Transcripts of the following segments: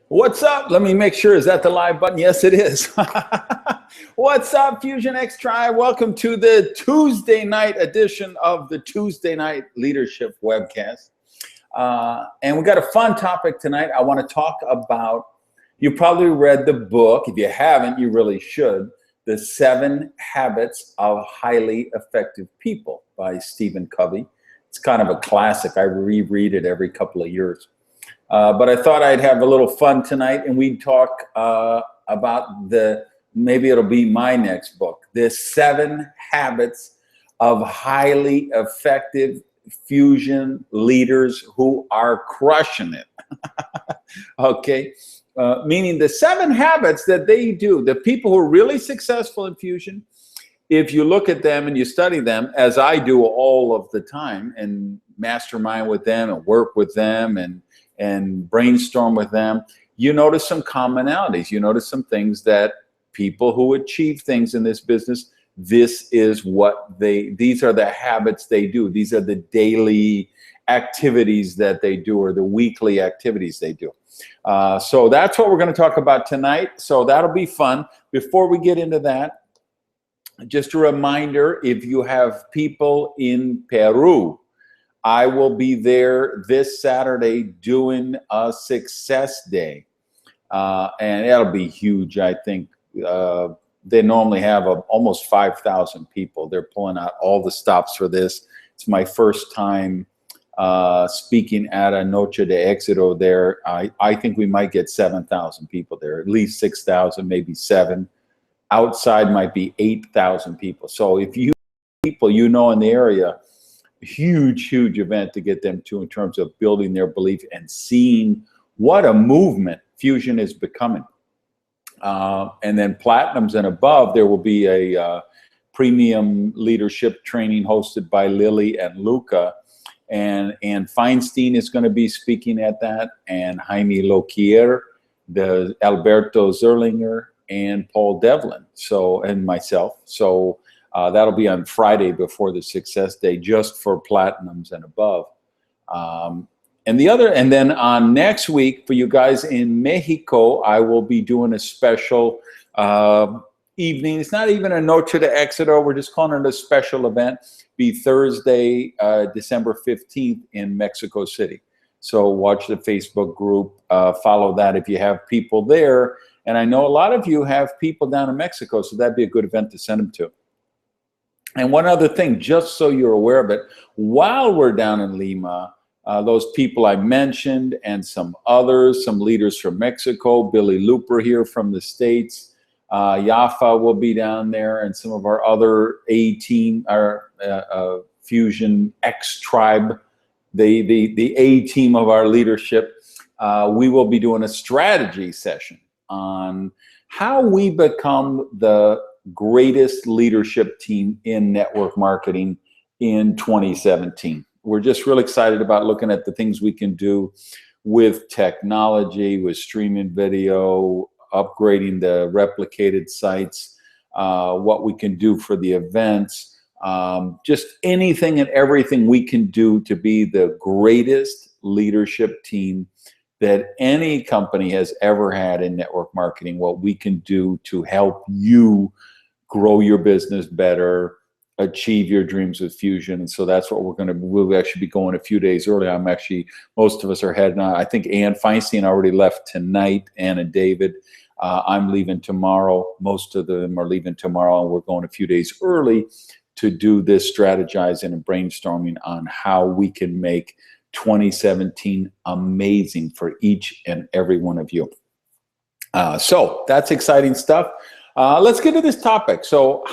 What's up? Let me make sure. Is that the live button? Yes, it is. What's up, Fusion X Tribe? Welcome to the Tuesday night edition of the Tuesday Night Leadership Webcast. And we got a fun topic tonight. I want to talk about, you probably read the book. If you haven't, you really should. The 7 Habits of Highly Effective People by Stephen Covey. It's kind of a classic. I reread it every couple of years. But I thought I'd have a little fun tonight, and we'd talk about maybe it'll be my next book, the 7 Habits of Highly Effective Fusion Leaders Who Are Crushing It. Okay, meaning the 7 habits that they do, the people who are really successful in Fusion, if you look at them and you study them, as I do all of the time, and mastermind with them and work with them and brainstorm with them, you notice some commonalities. You notice some things that people who achieve things in this business, these are the habits they do. These are the daily activities that they do, or the weekly activities they do. So that's what we're going to talk about tonight. So that'll be fun. Before we get into that, just a reminder, if you have people in Peru, I will be there this Saturday doing a success day. And that'll be huge, I think. They normally have almost 5,000 people. They're pulling out all the stops for this. It's my first time speaking at a Noche de Éxito there. I think we might get 7,000 people there, at least 6,000, maybe 7. Outside might be 8,000 people. So if you people you know in the area, huge event to get them to in terms of building their belief and seeing what a movement Fusion is becoming. And then Platinums and above, there will be a premium leadership training hosted by Lily and Luca. And Feinstein is going to be speaking at that, and Jaime Loquier, the Alberto Zerlinger, and Paul Devlin, and myself. So that'll be on Friday before the Success Day, just for Platinums and above. And then on next week for you guys in Mexico, I will be doing a special evening. It's not even a Noche de Éxito. We're just calling it a special event. Be Thursday, December 15th in Mexico City. So watch the Facebook group, follow that if you have people there. And I know a lot of you have people down in Mexico, so that'd be a good event to send them to. And one other thing, just so you're aware of it, while we're down in Lima, those people I mentioned and some others, some leaders from Mexico, Billy Looper here from the States, Yafa will be down there, and some of our other A-team, our Fusion X Tribe, the A-team of our leadership. We will be doing a strategy session on how we become the greatest leadership team in network marketing in 2017. We're just real excited about looking at the things we can do with technology, with streaming video, upgrading the replicated sites, what we can do for the events, just anything and everything we can do to be the greatest leadership team that any company has ever had in network marketing, what we can do to help you grow your business better, achieve your dreams with Fusion. And so that's what we'll actually be going a few days early. Most of us are heading on. I think Ann Feinstein already left tonight, Ann and David. I'm leaving tomorrow. Most of them are leaving tomorrow, and we're going a few days early to do this strategizing and brainstorming on how we can make 2017 amazing for each and every one of you. So that's exciting stuff. Let's get to this topic. So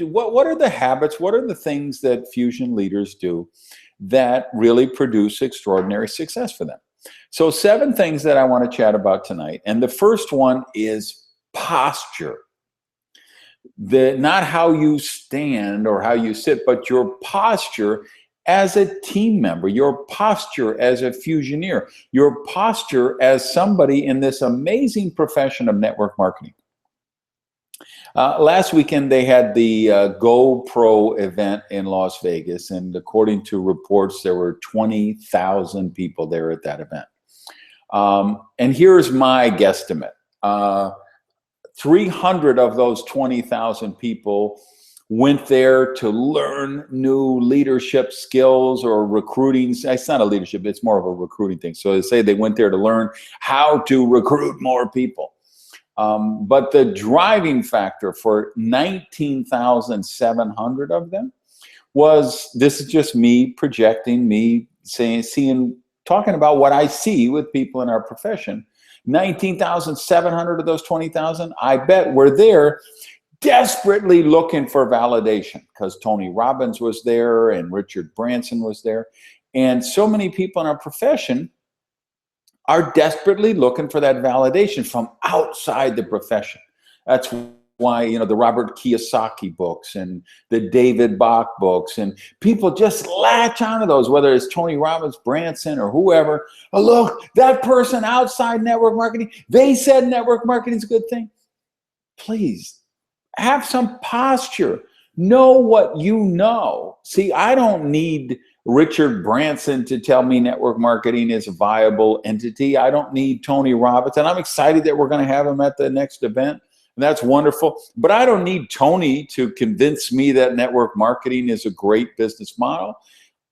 what are the habits, what are the things that Fusion leaders do that really produce extraordinary success for them? So 7 things that I want to chat about tonight. And the first one is posture. Not how you stand or how you sit, but your posture as a team member, your posture as a Fusioneer, your posture as somebody in this amazing profession of network marketing. Last weekend, they had the GoPro event in Las Vegas, and according to reports, there were 20,000 people there at that event. And here's my guesstimate. 300 of those 20,000 people went there to learn new leadership skills or recruiting. It's not a leadership, it's more of a recruiting thing. So they say they went there to learn how to recruit more people. But the driving factor for 19,700 of them was, this is just me projecting, me saying, talking about what I see with people in our profession. 19,700 of those 20,000, I bet, were there desperately looking for validation, because Tony Robbins was there and Richard Branson was there. And so many people in our profession are desperately looking for that validation from outside the profession. That's why, you know, the Robert Kiyosaki books and the David Bach books, and people just latch onto those, whether it's Tony Robbins, Branson, or whoever. Oh, look, that person outside network marketing, they said network marketing is a good thing. Please have some posture. Know what you know. See, I don't need Richard Branson to tell me network marketing is a viable entity. I don't need Tony Robbins, and I'm excited that we're going to have him at the next event. And that's wonderful. But I don't need Tony to convince me that network marketing is a great business model.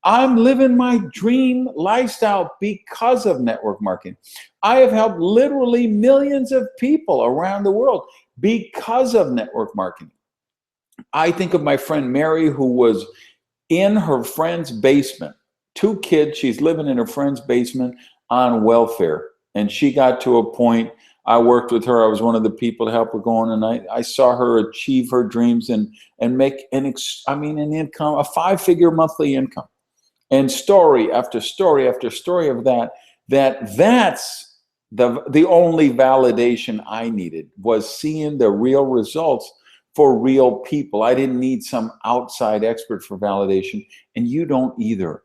I'm living my dream lifestyle because of network marketing. I have helped literally millions of people around the world because of network marketing. I think of my friend Mary, who was in her friend's basement, 2 kids, she's living in her friend's basement on welfare. And she got to a point, I worked with her, I was one of the people to help her go on, and I saw her achieve her dreams and make an income, a 5-figure monthly income. And story after story after story of that's the only validation I needed, was seeing the real results for real people. I didn't need some outside expert for validation, and you don't either.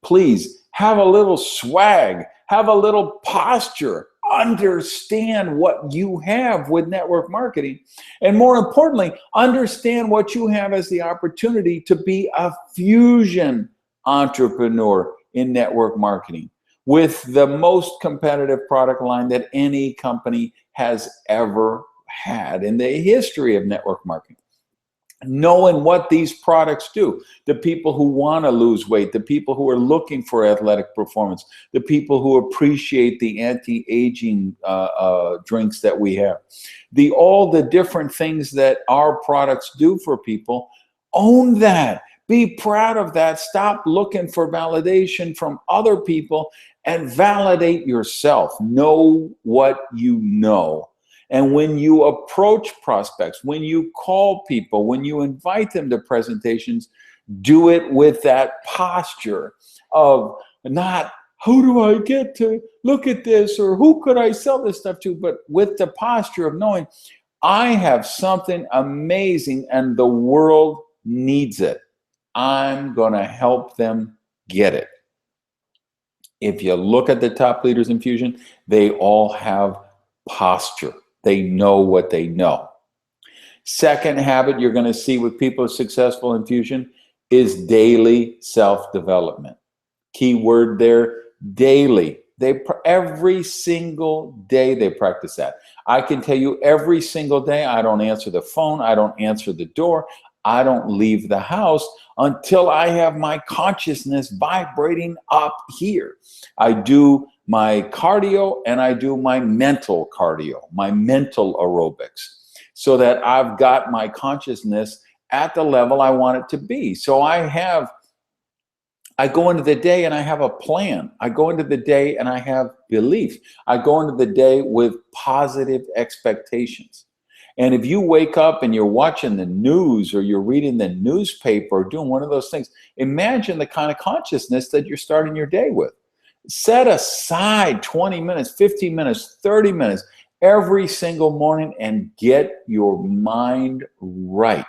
Please have a little swag, have a little posture, understand what you have with network marketing, and more importantly, understand what you have as the opportunity to be a fusion entrepreneur in network marketing with the most competitive product line that any company has ever had in the history of network marketing. Knowing what these products do, the people who want to lose weight, the people who are looking for athletic performance, the people who appreciate the anti-aging drinks that we have, all the different things that our products do for people. Own that. Be proud of that. Stop looking for validation from other people and validate yourself. Know what you know. And when you approach prospects, when you call people, when you invite them to presentations, do it with that posture of not, who do I get to look at this, or who could I sell this stuff to, but with the posture of knowing, I have something amazing and the world needs it. I'm going to help them get it. If you look at the top leaders in Fusion, they all have posture. They know what they know. Second habit you're going to see with people successful in Fusion is daily self-development. Key word there, daily. Every single day they practice that. I can tell you every single day, I don't answer the phone, I don't answer the door, I don't leave the house until I have my consciousness vibrating up here. I do my cardio and I do my mental cardio, my mental aerobics, so that I've got my consciousness at the level I want it to be. So I go into the day and I have a plan. I go into the day and I have belief. I go into the day with positive expectations. And if you wake up and you're watching the news or you're reading the newspaper or doing one of those things, imagine the kind of consciousness that you're starting your day with. Set aside 20 minutes, 15 minutes, 30 minutes every single morning and get your mind right.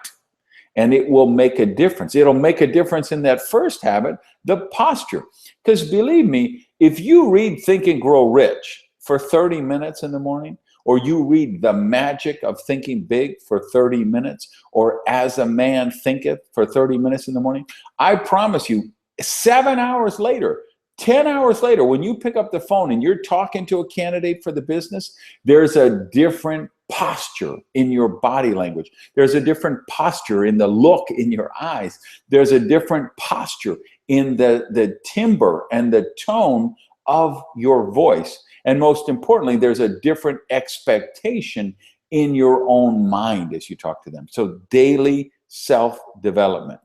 And it will make a difference. It'll make a difference in that first habit, the posture. Because believe me, if you read Think and Grow Rich for 30 minutes in the morning, or you read The Magic of Thinking Big for 30 minutes, or As a Man Thinketh for 30 minutes in the morning, I promise you, 7 hours later, 10 hours later, when you pick up the phone and you're talking to a candidate for the business, there's a different posture in your body language. There's a different posture in the look in your eyes. There's a different posture in the timbre and the tone of your voice. And most importantly, there's a different expectation in your own mind as you talk to them. So daily self-development.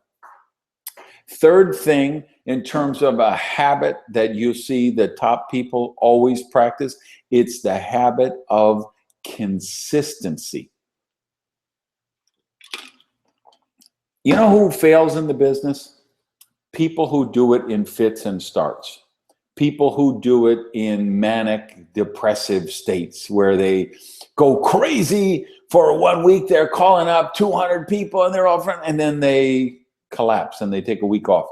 Third thing, in terms of a habit that you see the top people always practice, it's the habit of consistency. You know who fails in the business? People who do it in fits and starts. People who do it in manic depressive states where they go crazy for 1 week. They're calling up 200 people and they're all friends, and then they collapse and they take a week off.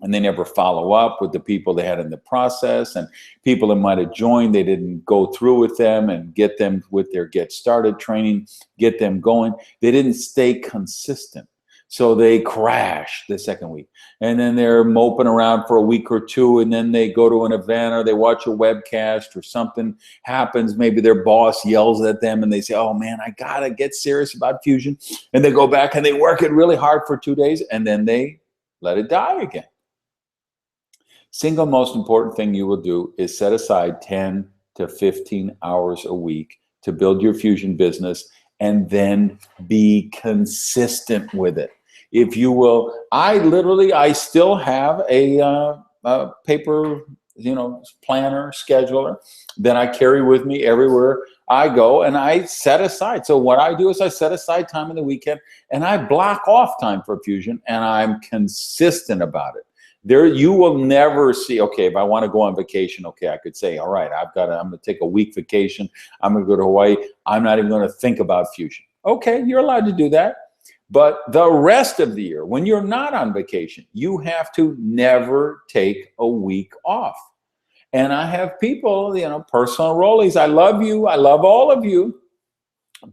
And they never follow up with the people they had in the process, and people that might have joined, they didn't go through with them and get them with their get started training, get them going. They didn't stay consistent. So they crash the second week. And then they're moping around for a week or two, and then they go to an event or they watch a webcast or something happens. Maybe their boss yells at them and they say, oh man, I gotta get serious about Fusion. And they go back and they work it really hard for 2 days, and then they let it die again. Single most important thing you will do is set aside 10 to 15 hours a week to build your Fusion business, and then be consistent with it. If you will, I still have a paper, planner, scheduler that I carry with me everywhere I go, and I set aside. So what I do is I set aside time in the weekend and I block off time for Fusion, and I'm consistent about it. There, you will never see, okay, if I want to go on vacation, okay, I could say, all right, I'm going to take a week vacation. I'm going to go to Hawaii. I'm not even going to think about Fusion. Okay, you're allowed to do that. But the rest of the year, when you're not on vacation, you have to never take a week off. And I have people, personal rollies. I love you. I love all of you.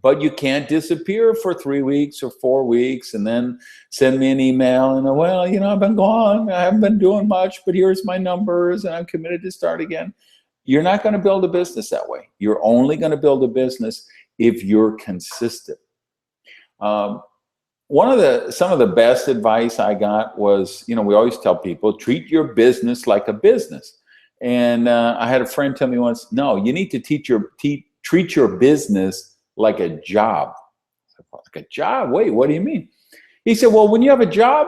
But you can't disappear for 3 weeks or 4 weeks and then send me an email and, well, I've been gone. I haven't been doing much, but here's my numbers and I'm committed to start again. You're not going to build a business that way. You're only going to build a business if you're consistent. Some of the best advice I got was, we always tell people, treat your business like a business. And I had a friend tell me once, no, you need to treat your business like a job. Like a job? Wait, what do you mean? He said, well, when you have a job,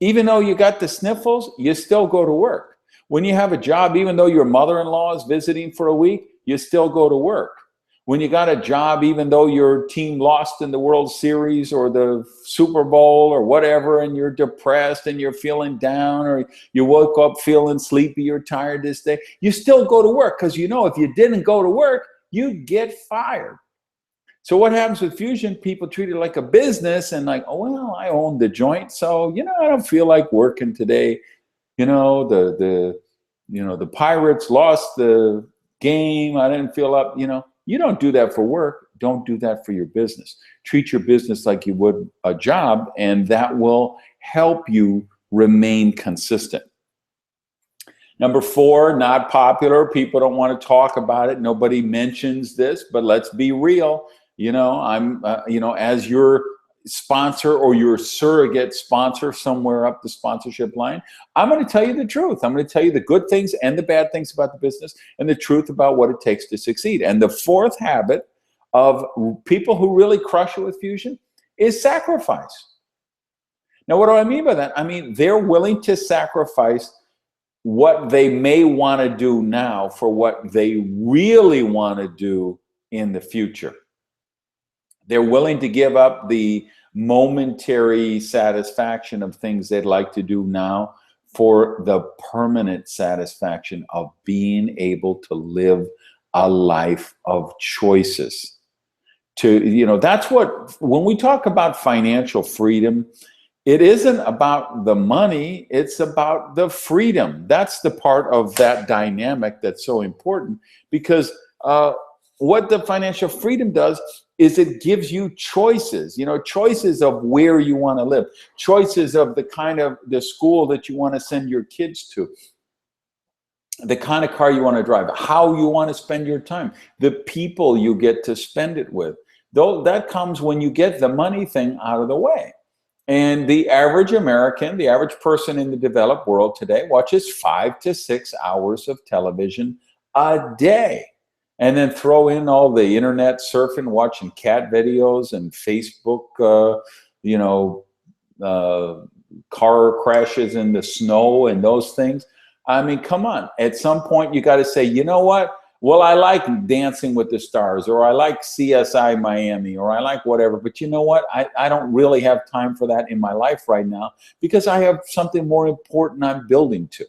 even though you got the sniffles, you still go to work. When you have a job, even though your mother-in-law is visiting for a week, you still go to work. When you got a job, even though your team lost in the World Series or the Super Bowl or whatever, and you're depressed and you're feeling down, or you woke up feeling sleepy or tired this day, you still go to work, because if you didn't go to work, you'd get fired. So what happens with Fusion? People treat it like a business and like, oh, well, I own the joint, so I don't feel like working today. The Pirates lost the game. I didn't feel up. You don't do that for work. Don't do that for your business. Treat your business like you would a job, and that will help you remain consistent. Number 4, not popular. People don't want to talk about it. Nobody mentions this, but let's be real. I'm, as your sponsor or your surrogate sponsor somewhere up the sponsorship line, I'm going to tell you the truth. I'm going to tell you the good things and the bad things about the business and the truth about what it takes to succeed. And the 4th habit of people who really crush it with Fusion is sacrifice. Now, what do I mean by that? I mean, they're willing to sacrifice what they may want to do now for what they really want to do in the future. They're willing to give up the momentary satisfaction of things they'd like to do now for the permanent satisfaction of being able to live a life of choices. That's what, when we talk about financial freedom, it isn't about the money, it's about the freedom. That's the part of that dynamic that's so important, because what the financial freedom does is it gives you choices, choices of where you want to live, choices of the kind of the school that you want to send your kids to, the kind of car you want to drive, how you want to spend your time, the people you get to spend it with. Though that comes when you get the money thing out of the way. And the average American, the average person in the developed world today watches 5 to 6 hours of television a day. And then throw in all the internet surfing, watching cat videos and Facebook, car crashes in the snow and those things. I mean, come on. At some point, you got to say, you know what? Well, I like Dancing with the Stars, or I like CSI Miami, or I like whatever. But you know what? I don't really have time for that in my life right now because I have something more important I'm building to.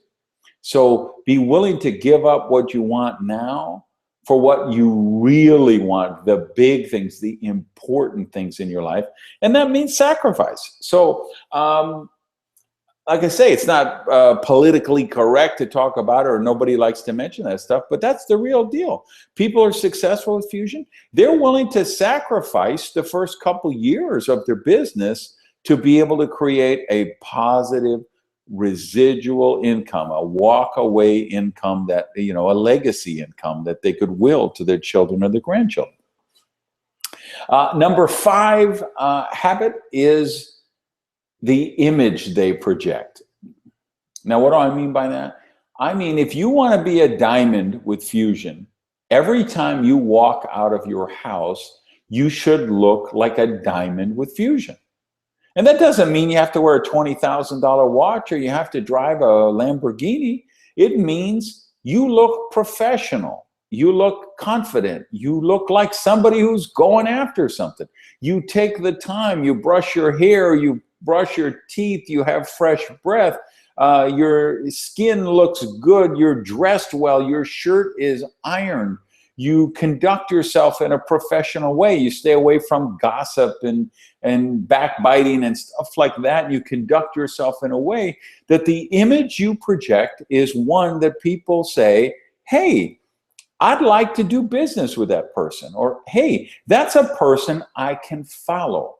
So be willing to give up what you want now for what you really want, the big things, the important things in your life. And that means sacrifice. So, like I say, it's not politically correct to talk about it, or nobody likes to mention that stuff, but that's the real deal. People are successful with Fusion. They're willing to sacrifice the first couple years of their business to be able to create a positive residual income, a walk-away income, that, a legacy income that they could will to their children or their grandchildren. Number 5 habit is the image they project. Now, what do I mean by that? I mean, if you want to be a diamond with Fusion, every time you walk out of your house, you should look like a diamond with Fusion. And that doesn't mean you have to wear a $20,000 watch or you have to drive a Lamborghini. It means you look professional. You look confident. You look like somebody who's going after something. You take the time, you brush your hair, you brush your teeth, you have fresh breath, your skin looks good, you're dressed well, your shirt is ironed, you conduct yourself in a professional way, you stay away from gossip and backbiting and stuff like that, and you conduct yourself in a way that the image you project is one that people say, hey, I'd like to do business with that person, or hey, that's a person I can follow.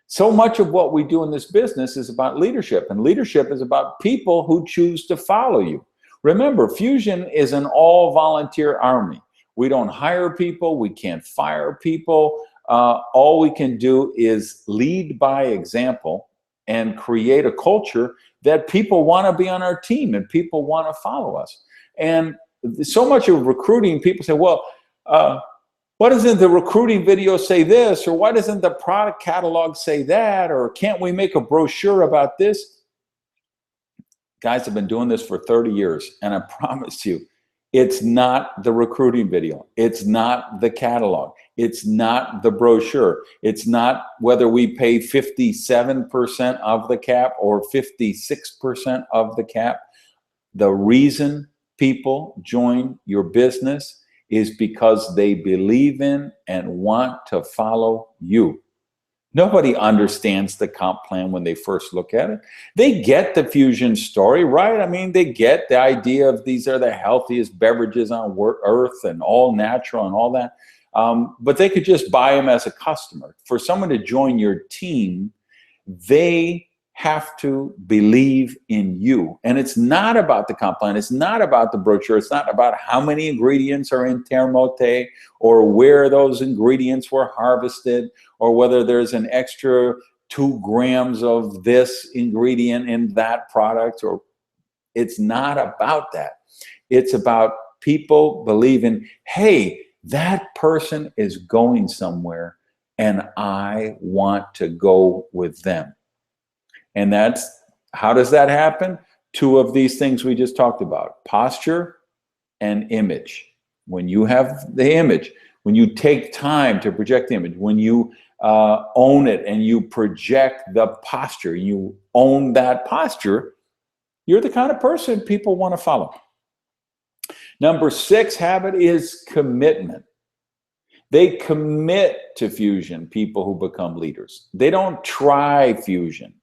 So much of what we do in this business is about leadership, and leadership is about people who choose to follow you. Remember, Fusion is an all-volunteer army. We don't hire people. We can't fire people. All we can do is lead by example and create a culture that people want to be on our team and people want to follow us. And so much of recruiting, people say, well, why doesn't the recruiting video say this? Or why doesn't the product catalog say that? Or can't we make a brochure about this? Guys have been doing this for 30 years. And I promise you, it's not the recruiting video. It's not the catalog. It's not the brochure. It's not whether we pay 57% of the cap or 56% of the cap. The reason people join your business is because they believe in and want to follow you. Nobody understands the comp plan when they first look at it. They get the Fusion story, right? I mean, they get the idea of these are the healthiest beverages on earth and all natural and all that. But they could just buy them as a customer. For someone to join your team, they have to believe in you. And it's not about the comp plan. It's not about the brochure. It's not about how many ingredients are in termote or where those ingredients were harvested or whether there's an extra 2 grams of this ingredient in that product. Or it's not about that. It's about people believing, hey, that person is going somewhere and I want to go with them. And that's, how does that happen? 2 of these things we just talked about, posture and image. When you have the image, when you take time to project the image, when you own it and you project the posture, you own that posture, you're the kind of person people want to follow. Number 6 habit is commitment. They commit to Fusion, people who become leaders. They don't try Fusion.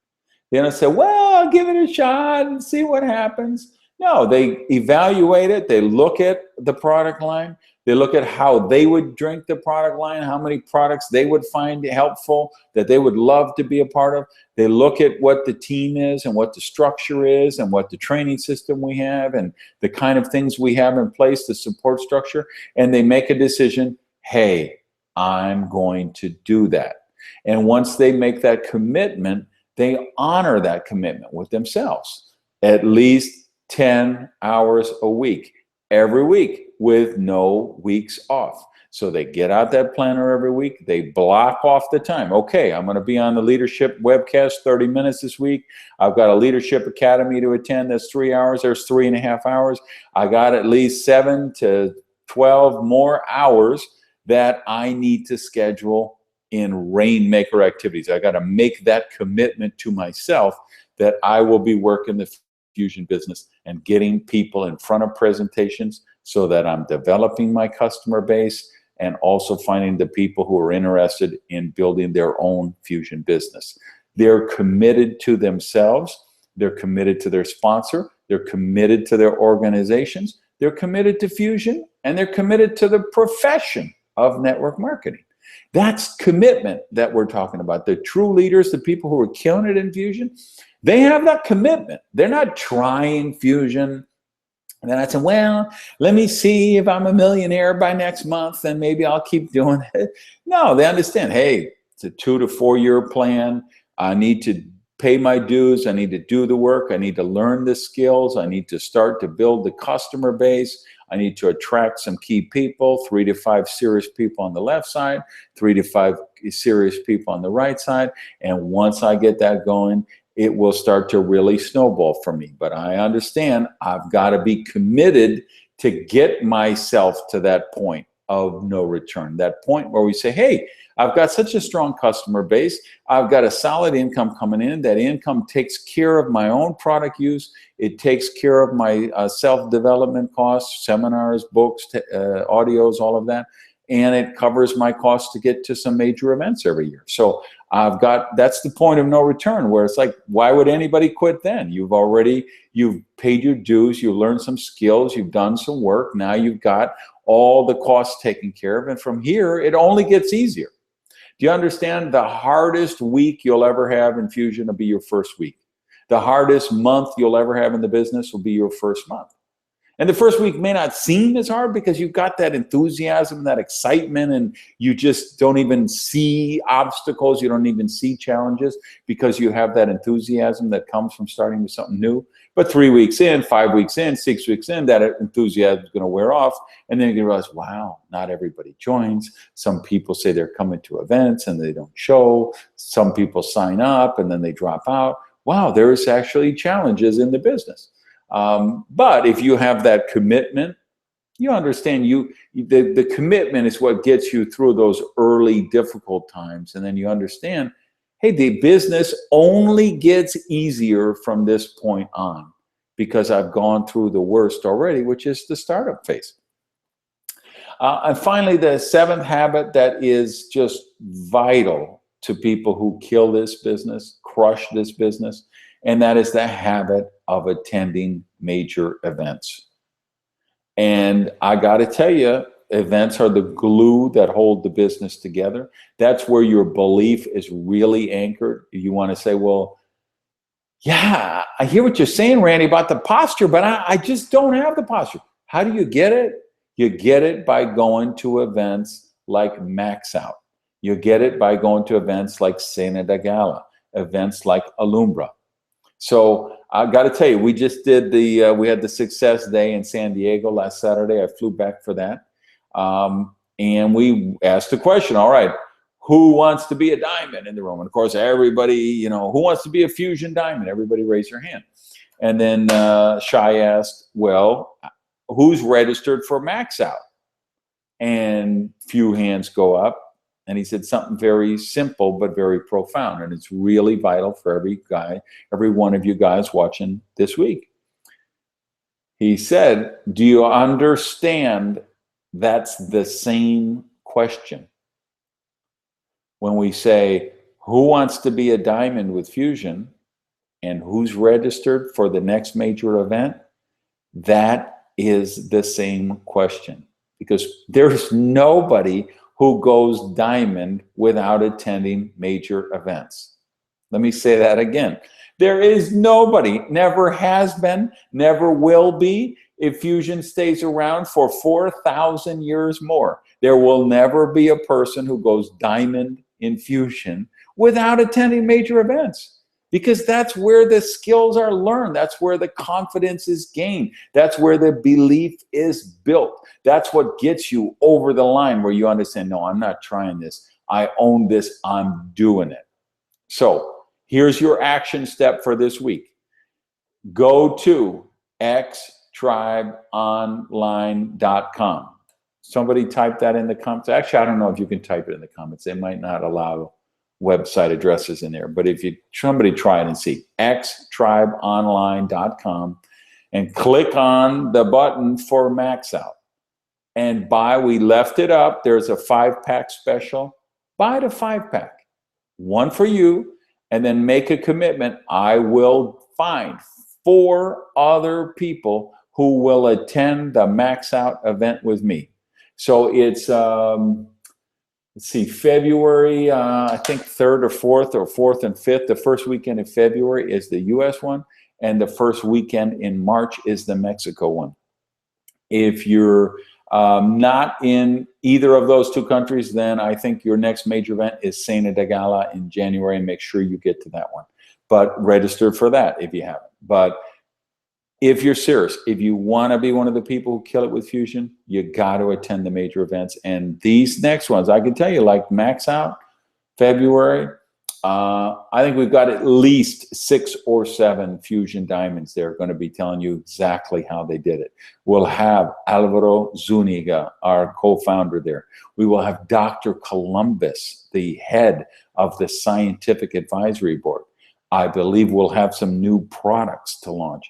They don't say, well, I'll give it a shot and see what happens. No, they evaluate it. They look at the product line. They look at how they would drink the product line, how many products they would find helpful, that they would love to be a part of. They look at what the team is and what the structure is and what the training system we have and the kind of things we have in place, the support structure, and they make a decision, hey, I'm going to do that. And once they make that commitment, they honor that commitment with themselves. At least 10 hours a week, every week, with no weeks off. So they get out that planner every week. They block off the time. Okay, I'm going to be on the Leadership Webcast 30 minutes this week. I've got a Leadership Academy to attend. That's 3 hours. There's 3.5 hours. I got at least 7 to 12 more hours that I need to schedule in rainmaker activities. I got to make that commitment to myself that I will be working the Fusion business and getting people in front of presentations so that I'm developing my customer base and also finding the people who are interested in building their own Fusion business. They're committed to themselves. They're committed to their sponsor. They're committed to their organizations. They're committed to Fusion, and they're committed to the profession of network marketing. That's commitment that we're talking about. The true leaders, the people who are killing it in Fusion, they have that commitment. They're not trying Fusion. And then I said, well, let me see if I'm a millionaire by next month, and maybe I'll keep doing it. No, they understand, hey, it's a 2 to 4 year plan. I need to pay my dues. I need to do the work. I need to learn the skills. I need to start to build the customer base. I need to attract some key people, 3 to 5 serious people on the left side, 3 to 5 serious people on the right side. And once I get that going, it will start to really snowball for me. But I understand I've got to be committed to get myself to that point of no return, that point where we say, hey, I've got such a strong customer base. I've got a solid income coming in. That income takes care of my own product use. It takes care of my self-development costs, seminars, books, audios, all of that. And it covers my costs to get to some major events every year. So that's the point of no return, where it's like, why would anybody quit then? You've paid your dues, you've learned some skills, you've done some work. Now you've got all the costs taken care of. And from here, it only gets easier. Do you understand? The hardest week you'll ever have in Fusion will be your first week. The hardest month you'll ever have in the business will be your first month. And the first week may not seem as hard because you've got that enthusiasm, that excitement, and you just don't even see obstacles. You don't even see challenges because you have that enthusiasm that comes from starting with something new. But 3 weeks in, 5 weeks in, 6 weeks in, that enthusiasm is going to wear off. And then you realize, wow, not everybody joins. Some people say they're coming to events and they don't show. Some people sign up and then they drop out. Wow, there's actually challenges in the business. But if you have that commitment, you understand the commitment is what gets you through those early difficult times. And then you understand, hey, the business only gets easier from this point on because I've gone through the worst already, which is the startup phase. And finally, the 7th habit that is just vital to people who kill this business, crush this business, and that is the habit of attending major events. And I got to tell you, events are the glue that hold the business together. That's where your belief is really anchored. You want to say, well, yeah, I hear what you're saying, Randy, about the posture, but I just don't have the posture. How do you get it? You get it by going to events like Max Out. You get it by going to events like Cena de Gala, events like Alumbra. So I got to tell you, we just did we had the Success Day in San Diego last Saturday. I flew back for that. And we asked the question, all right, who wants to be a diamond in the room? And of course, everybody, who wants to be a Fusion diamond? Everybody raised their hand. And then Shai asked, well, who's registered for Max Out? And few hands go up. And he said something very simple but very profound, and it's really vital for every one of you guys watching this week. He said, do you understand that's the same question? When we say, who wants to be a diamond with Fusion and who's registered for the next major event, that is the same question. because there's nobody who goes diamond without attending major events. Let me say that again. There is nobody, never has been, never will be, if Fusion stays around for 4,000 years more. There will never be a person who goes diamond in Fusion without attending major events, because that's where the skills are learned. That's where the confidence is gained. That's where the belief is built. That's what gets you over the line, where you understand, no, I'm not trying this. I own this. I'm doing it. So here's your action step for this week. Go to xtribeonline.com. Somebody type that in the comments. Actually, I don't know if you can type it in the comments. They might not allow website addresses in there. But if somebody try it and see, xtribeonline.com, and click on the button for Max Out. And we left it up. There's a 5-pack special. Buy the 5-pack. One for you, and then make a commitment. I will find 4 other people who will attend the Max Out event with me. So it's, let's see, February, I think 3rd or 4th, or 4th and 5th. The first weekend in February is the US one, and the first weekend in March is the Mexico one. If you're not in either of those 2 countries, then I think your next major event is Sena de Gala in January, and make sure you get to that one. But register for that if you haven't. But if you're serious, if you want to be one of the people who kill it with Fusion, you got to attend the major events. And these next ones, I can tell you, like Max Out, February, I think we've got at least 6 or 7 Fusion Diamonds there going to be telling you exactly how they did it. We'll have Alvaro Zuniga, our co-founder there. We will have Dr. Columbus, the head of the Scientific Advisory Board. I believe we'll have some new products to launch.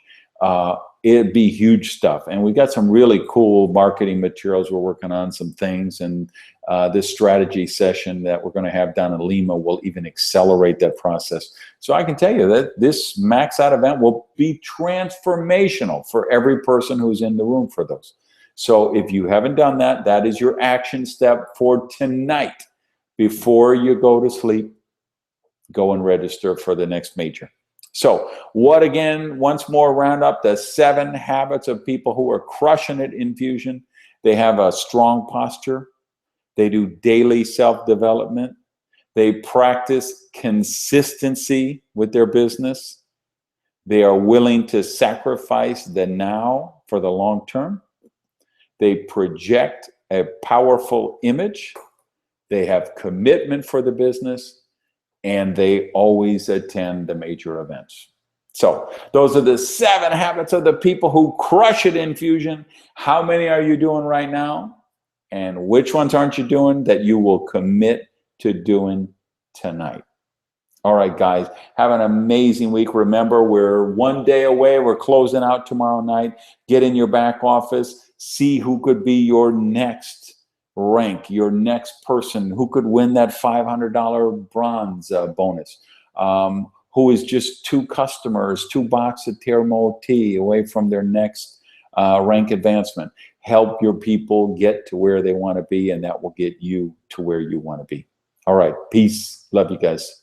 It'd be huge stuff. And we got some really cool marketing materials. We're working on some things, and this strategy session that we're going to have down in Lima will even accelerate that process. So I can tell you that this Max Out event will be transformational for every person who's in the room for those. So if you haven't done that, that is your action step for tonight. Before you go to sleep, go and register for the next major. So what, again, once more, round up the 7 habits of people who are crushing it in Fusion. They have a strong posture. They do daily self-development. They practice consistency with their business. They are willing to sacrifice the now for the long term. They project a powerful image. They have commitment for the business. And they always attend the major events. So those are the 7 habits of the people who crush it in Fusion. How many are you doing right now? And which ones aren't you doing that you will commit to doing tonight? All right, guys, have an amazing week. Remember, we're 1 day away. We're closing out tomorrow night. Get in your back office. See who could be your next rank, your next person who could win that $500 bronze bonus, who is just 2 customers, 2 boxes of Termo tea away from their next rank advancement. Help your people get to where they want to be, and that will get you to where you want to be. All right, peace. Love you guys.